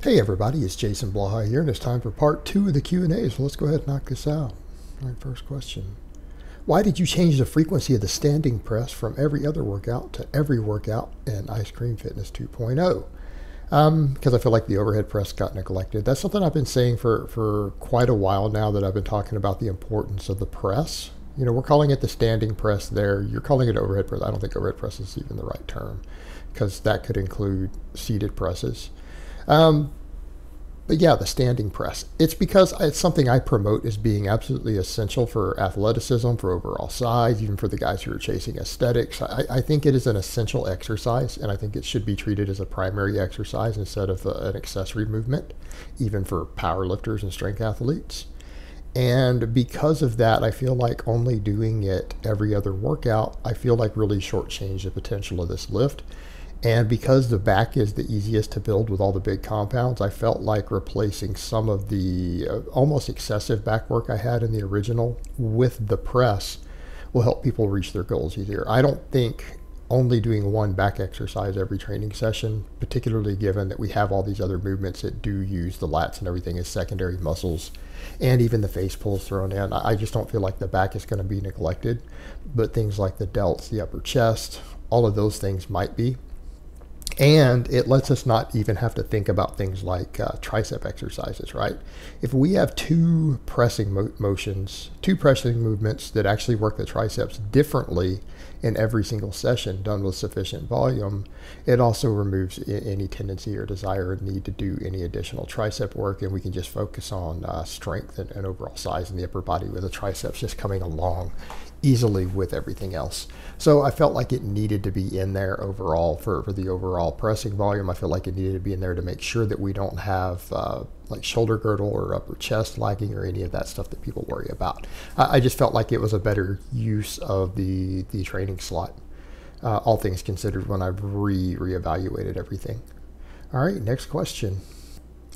Hey everybody, it's Jason Blaha here, and it's time for part 2 of the Q&As. So let's go ahead and knock this out. All right, first question. Why did you change the frequency of the standing press from every other workout to every workout in Ice Cream Fitness 2.0? Because I feel like the overhead press got neglected. That's something I've been saying for quite a while now, that I've been talking about the importance of the press. You know, we're calling it the standing press there. You're calling it overhead press. I don't think overhead press is even the right term, because that could include seated presses. But yeah, the standing press. It's because it's something I promote as being absolutely essential for athleticism, for overall size, even for the guys who are chasing aesthetics. I think it is an essential exercise, and I think it should be treated as a primary exercise instead of an accessory movement, even for powerlifters and strength athletes. And because of that, I feel like only doing it every other workout, I feel like really shortchanged the potential of this lift. And because the back is the easiest to build with all the big compounds, I felt like replacing some of the almost excessive back work I had in the original with the press will help people reach their goals easier. I don't think only doing one back exercise every training session, particularly given that we have all these other movements that do use the lats and everything as secondary muscles, and even the face pulls thrown in, I just don't feel like the back is going to be neglected. But things like the delts, the upper chest, all of those things might be. And it lets us not even have to think about things like tricep exercises, right? If we have two pressing movements that actually work the triceps differently in every single session done with sufficient volume, it also removes any tendency or desire or need to do any additional tricep work, and we can just focus on strength and overall size in the upper body, with the triceps just coming along easily with everything else. So I felt like it needed to be in there overall for the overall pressing volume. I feel like it needed to be in there to make sure that we don't have like shoulder girdle or upper chest lagging or any of that stuff that people worry about. I just felt like it was a better use of the training slot, all things considered, when I've reevaluated everything. All right, next question.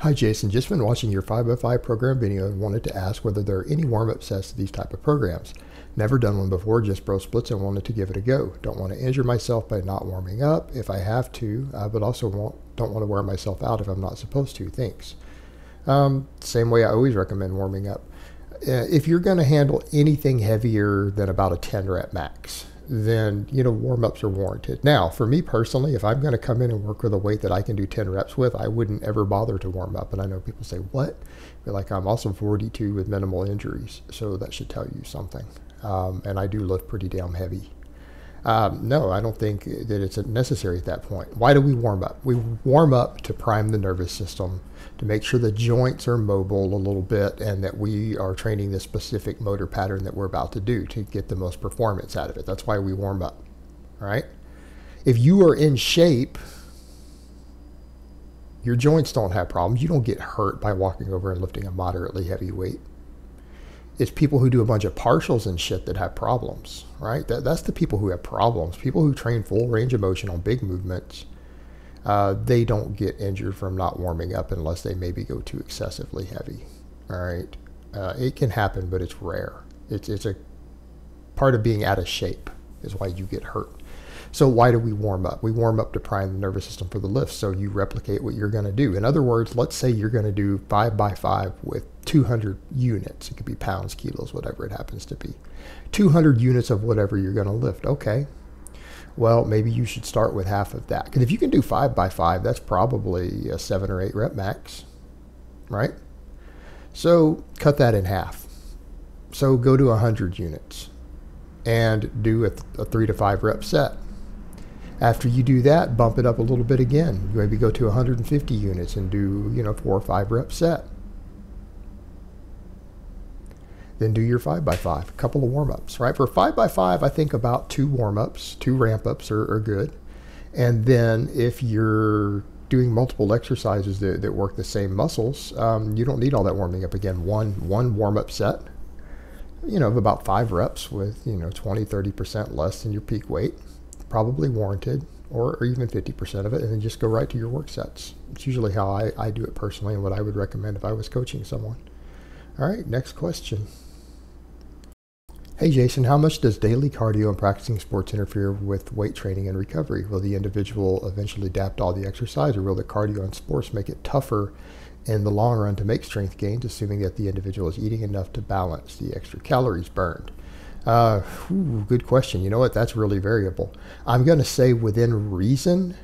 Hi Jason, just been watching your 5x5 program video and wanted to ask whether there are any warm-up sets to these type of programs. Never done one before, just bro splits, and wanted to give it a go. Don't want to injure myself by not warming up if I have to, but also don't want to wear myself out if I'm not supposed to. Thanks. Same way I always recommend warming up. If you're going to handle anything heavier than about a 10 rep max, then, you know, warm-ups are warranted. Now, for me personally, if I'm going to come in and work with a weight that I can do 10 reps with, I wouldn't ever bother to warm up. And I know people say, what? But like, I'm also 42 with minimal injuries, so that should tell you something. And I do lift pretty damn heavy. No, I don't think that it's necessary at that point. Why do we warm up? We warm up to prime the nervous system, to make sure the joints are mobile a little bit, and that we are training the specific motor pattern that we're about to do to get the most performance out of it. That's why we warm up, all right? If you are in shape, your joints don't have problems. You don't get hurt by walking over and lifting a moderately heavy weight. It's people who do a bunch of partials and shit that have problems, right? That's the people who have problems. People who train full range of motion on big movements, they don't get injured from not warming up unless they maybe go too excessively heavy, all right? It can happen, but it's rare. It's a part of being out of shape is why you get hurt. So why do we warm up? We warm up to prime the nervous system for the lift, so you replicate what you're going to do. In other words, let's say you're going to do 5x5 with 200 units. It could be pounds, kilos, whatever it happens to be. 200 units of whatever you're going to lift. Okay. Well, maybe you should start with half of that. Because if you can do 5x5, that's probably a 7 or 8 rep max, right? So cut that in half. So go to 100 units and do a 3 to 5 rep set. After you do that, bump it up a little bit again. You maybe go to 150 units and do, 4 or 5 rep set. Then do your 5x5, a couple of warm-ups, right? For 5x5, I think about 2 warm-ups, 2 ramp-ups are good. And then if you're doing multiple exercises that work the same muscles, you don't need all that warming up again. One warm-up set, of about 5 reps with, 20, 30% less than your peak weight, probably warranted, or even 50% of it, and then just go right to your work sets. It's usually how I do it personally, and what I would recommend if I was coaching someone. All right, next question. Hey Jason, how much does daily cardio and practicing sports interfere with weight training and recovery? Will the individual eventually adapt all the exercise, or will the cardio and sports make it tougher in the long run to make strength gains, assuming that the individual is eating enough to balance the extra calories burned? Good question. You know what? That's really variable. I'm going to say within reason,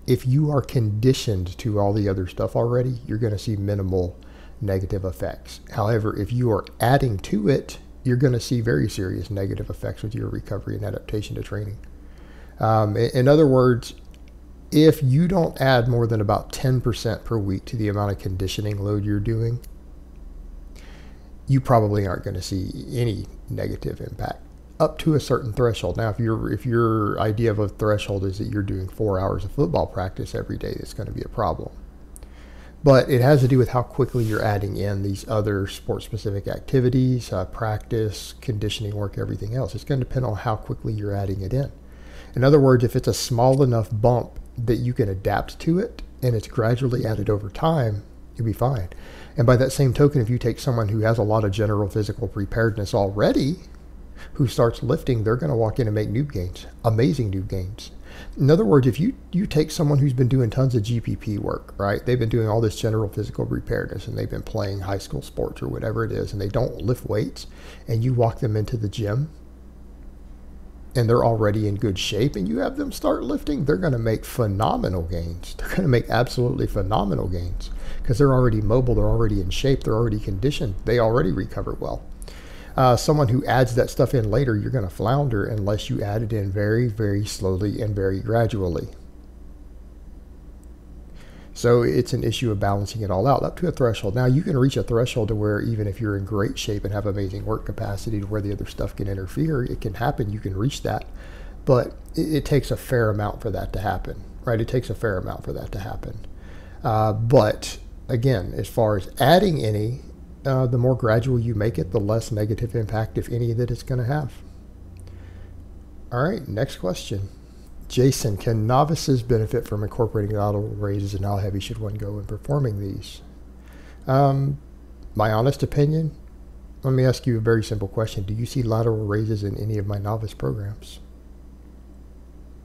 if you are conditioned to all the other stuff already, you're going to see minimal negative effects. However, if you are adding to it, you're going to see very serious negative effects with your recovery and adaptation to training. In other words, if you don't add more than about 10% per week to the amount of conditioning load you're doing, you probably aren't going to see any negative impact up to a certain threshold. Now, if your idea of a threshold is that you're doing 4 hours of football practice every day, that's going to be a problem. But it has to do with how quickly you're adding in these other sport-specific activities, practice, conditioning work, everything else. It's going to depend on how quickly you're adding it in. In other words, if it's a small enough bump that you can adapt to it and it's gradually added over time, you'll be fine. And by that same token, if you take someone who has a lot of general physical preparedness already, who starts lifting, they're going to walk in and make noob gains, amazing noob gains. In other words, if you take someone who's been doing tons of GPP work, right? They've been doing all this general physical preparedness and they've been playing high school sports or whatever it is, and they don't lift weights, and you walk them into the gym and they're already in good shape and you have them start lifting, they're going to make phenomenal gains. They're going to make absolutely phenomenal gains because they're already mobile, they're already in shape, they're already conditioned, they already recover well. Someone who adds that stuff in later, you're going to flounder unless you add it in very, very slowly and very gradually. So it's an issue of balancing it all out up to a threshold. Now, you can reach a threshold to where even if you're in great shape and have amazing work capacity to where the other stuff can interfere, it can happen. You can reach that. But it takes a fair amount for that to happen, right? It takes a fair amount for that to happen. But again, as far as adding any, the more gradual you make it, the less negative impact, if any, that it's going to have. All right, next question. Jason, can novices benefit from incorporating lateral raises, and how heavy should one go in performing these? My honest opinion, let me ask you a very simple question. Do you see lateral raises in any of my novice programs?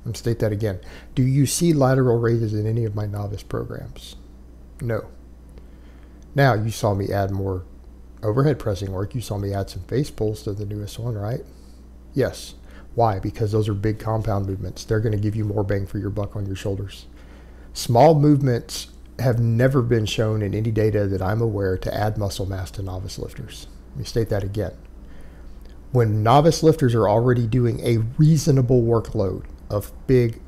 Let me state that again. Do you see lateral raises in any of my novice programs? No. Now, you saw me add more overhead pressing work. You saw me add some face pulls to the newest one, right? Yes. Why? Because those are big compound movements. They're going to give you more bang for your buck on your shoulders. Small movements have never been shown in any data that I'm aware to add muscle mass to novice lifters. Let me state that again. When novice lifters are already doing a reasonable workload of big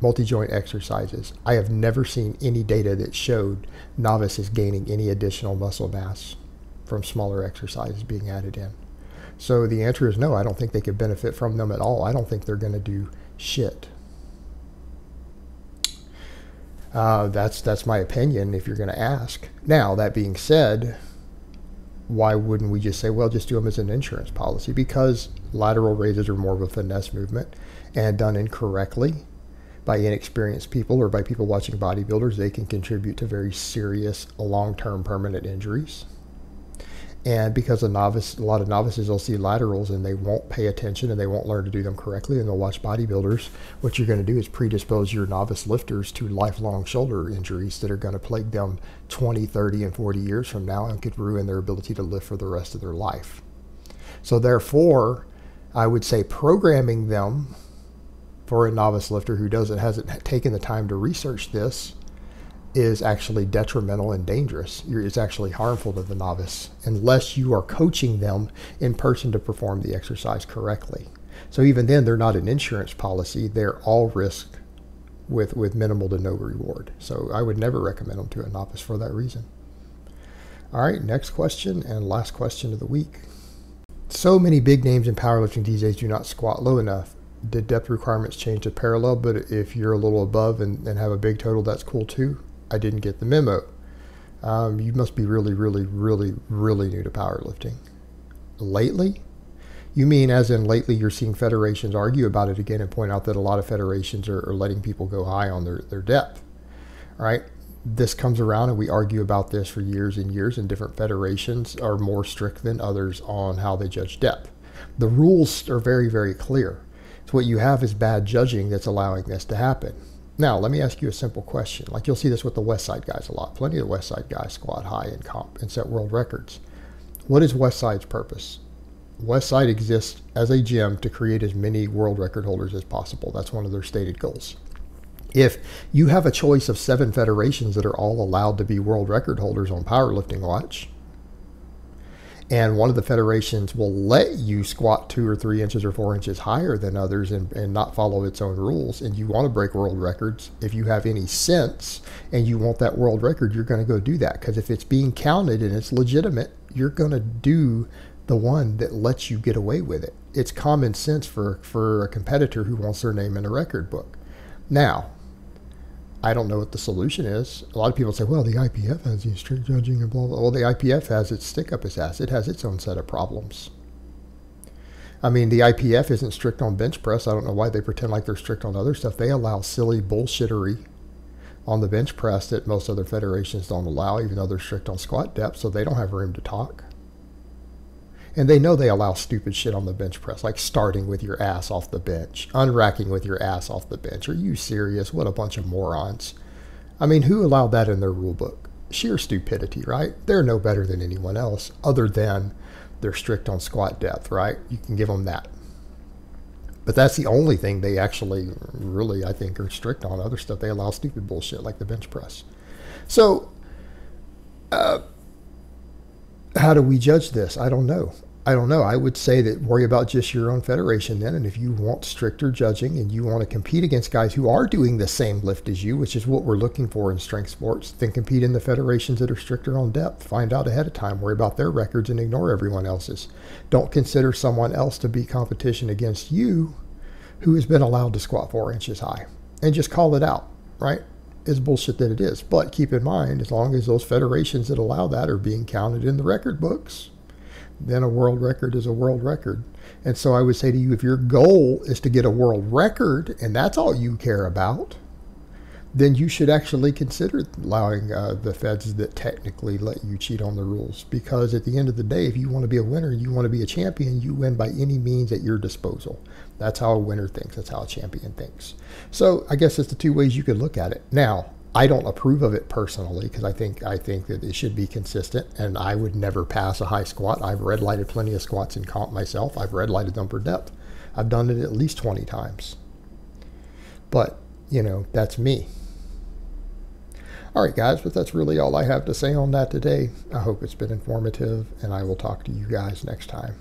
multi-joint exercises, I have never seen any data that showed novices gaining any additional muscle mass from smaller exercises being added in. So the answer is no, I don't think they could benefit from them at all. I don't think they're going to do shit. That's my opinion if you're going to ask. Now, that being said, why wouldn't we just say, well, just do them as an insurance policy? Because lateral raises are more of a finesse movement, and done incorrectly by inexperienced people or by people watching bodybuilders, they can contribute to very serious long-term permanent injuries. And because a lot of novices will see laterals and they won't pay attention and they won't learn to do them correctly, and they'll watch bodybuilders, what you're going to do is predispose your novice lifters to lifelong shoulder injuries that are going to plague them 20, 30, and 40 years from now and could ruin their ability to lift for the rest of their life. So therefore, I would say programming them for a novice lifter who hasn't taken the time to research this is actually detrimental and dangerous. It's actually harmful to the novice unless you are coaching them in person to perform the exercise correctly. So even then, they're not an insurance policy. They're all risk with minimal to no reward. So I would never recommend them to a novice for that reason. All right, next question and last question of the week. So many big names in powerlifting these days do not squat low enough. Did depth requirements change to parallel? But if you're a little above and have a big total, that's cool too. I didn't get the memo. You must be really, really, really, really new to powerlifting. Lately? You mean as in lately you're seeing federations argue about it again and point out that a lot of federations are letting people go high on their depth, right? This comes around and we argue about this for years and years, and different federations are more strict than others on how they judge depth. The rules are very, very clear. So what you have is bad judging that's allowing this to happen. Now, let me ask you a simple question. Like, you'll see this with the West Side guys a lot. Plenty of the West Side guys squat high in comp and set world records. What is West Side's purpose? West Side exists as a gym to create as many world record holders as possible. That's one of their stated goals. If you have a choice of 7 federations that are all allowed to be world record holders on Powerlifting Watch, and one of the federations will let you squat 2 or 3 inches or 4 inches higher than others and not follow its own rules, and you want to break world records, if you have any sense and you want that world record, you're going to go do that. Because if it's being counted and it's legitimate, you're going to do the one that lets you get away with it. It's common sense for a competitor who wants their name in a record book. Now, I don't know what the solution is. A lot of people say, well, the IPF has these strict judging and blah, blah. Well, the IPF has its stick up its ass. It has its own set of problems. I mean, the IPF isn't strict on bench press. I don't know why they pretend like they're strict on other stuff. They allow silly bullshittery on the bench press that most other federations don't allow, even though they're strict on squat depth, so they don't have room to talk. And they know they allow stupid shit on the bench press, like starting with your ass off the bench, unracking with your ass off the bench. Are you serious? What a bunch of morons. I mean, who allowed that in their rule book? Sheer stupidity, right? They're no better than anyone else, other than they're strict on squat depth, right? You can give them that. But that's the only thing they actually really, I think, are strict on. Other stuff, they allow stupid bullshit like the bench press. So, how do we judge this? I don't know. I would say that worry about just your own federation then, and if you want stricter judging and you want to compete against guys who are doing the same lift as you, which is what we're looking for in strength sports, then compete in the federations that are stricter on depth. Find out ahead of time, worry about their records, and ignore everyone else's. Don't consider someone else to be competition against you who has been allowed to squat 4 inches high, and just call it out, right? Is bullshit that it is. But keep in mind, as long as those federations that allow that are being counted in the record books, then a world record is a world record. And so I would say to you, if your goal is to get a world record and that's all you care about, then you should actually consider allowing the feds that technically let you cheat on the rules. Because at the end of the day, if you want to be a winner, you want to be a champion, you win by any means at your disposal. That's how a winner thinks. That's how a champion thinks. So I guess it's the 2 ways you could look at it. Now, I don't approve of it personally, because I think that it should be consistent, and I would never pass a high squat. I've red lighted plenty of squats in comp myself. I've red lighted them for depth. I've done it at least 20 times. But, you know, that's me. All right, guys, but that's really all I have to say on that today. I hope it's been informative, and I will talk to you guys next time.